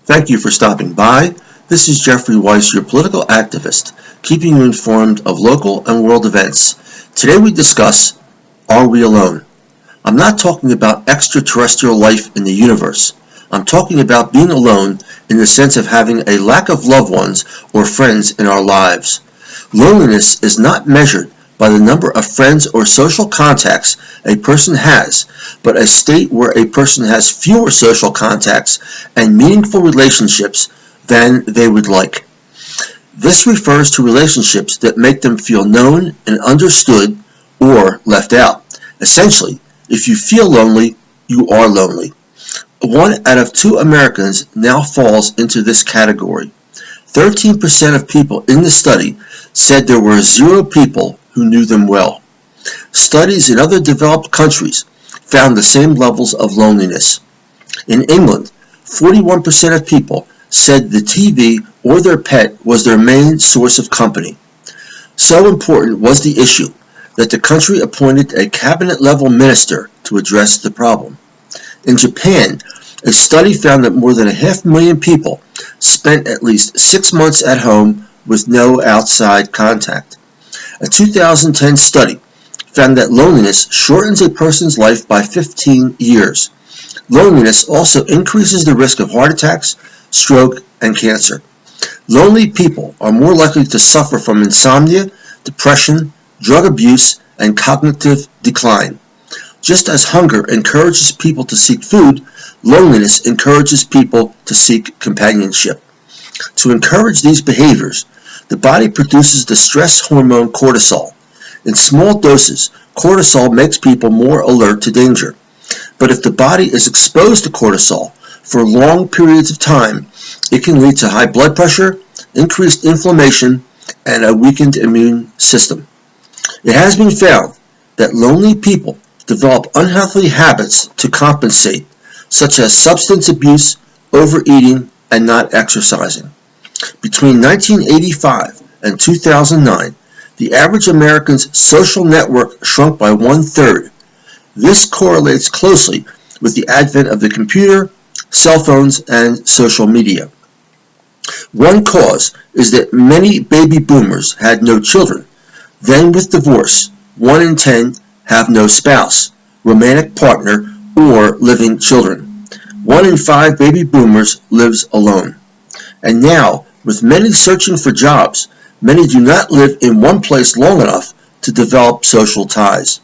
Thank you for stopping by. This is Jeffrey Weiss, your political activist, keeping you informed of local and world events. Today we discuss, are we alone? I'm not talking about extraterrestrial life in the universe. I'm talking about being alone in the sense of having a lack of loved ones or friends in our lives. Loneliness is not measured by the number of friends or social contacts a person has, but a state where a person has fewer social contacts and meaningful relationships than they would like. This refers to relationships that make them feel known and understood or left out. Essentially, if you feel lonely, you are lonely. 1 out of 2 Americans now falls into this category. 13% of people in the study said there were 0 people who knew them well. Studies in other developed countries found the same levels of loneliness. In England, 41% of people said the TV or their pet was their main source of company. So important was the issue that the country appointed a cabinet-level minister to address the problem. In Japan, a study found that more than 500,000 people spent at least 6 months at home with no outside contact. A 2010 study found that loneliness shortens a person's life by 15 years. Loneliness also increases the risk of heart attacks, stroke, and cancer. Lonely people are more likely to suffer from insomnia, depression, drug abuse, and cognitive decline. Just as hunger encourages people to seek food, loneliness encourages people to seek companionship. To encourage these behaviors, the body produces the stress hormone cortisol. In small doses, cortisol makes people more alert to danger. But if the body is exposed to cortisol for long periods of time, it can lead to high blood pressure, increased inflammation, and a weakened immune system. It has been found that lonely people develop unhealthy habits to compensate, such as substance abuse, overeating, and not exercising. Between 1985 and 2009, the average American's social network shrunk by 1/3. This correlates closely with the advent of the computer, cell phones, and social media. One cause is that many baby boomers had no children. Then with divorce, 1 in 10 have no spouse, romantic partner, or living children. 1 in 5 baby boomers lives alone. And now, with many searching for jobs, many do not live in one place long enough to develop social ties.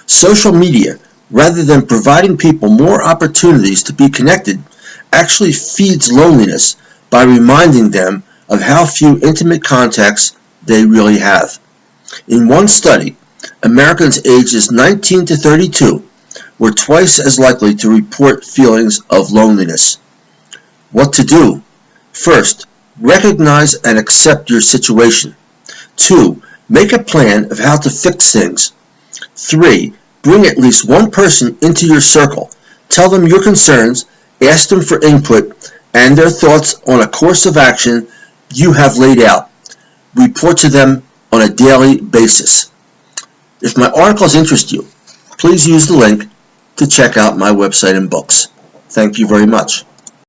Social media, rather than providing people more opportunities to be connected, actually feeds loneliness by reminding them of how few intimate contacts they really have. In one study, Americans ages 19 to 32 were twice as likely to report feelings of loneliness. What to do? First, recognize and accept your situation. 2, make a plan of how to fix things. 3, bring at least one person into your circle. Tell them your concerns, ask them for input, and their thoughts on a course of action you have laid out. Report to them on a daily basis. If my articles interest you, please use the link to check out my website and books. Thank you very much.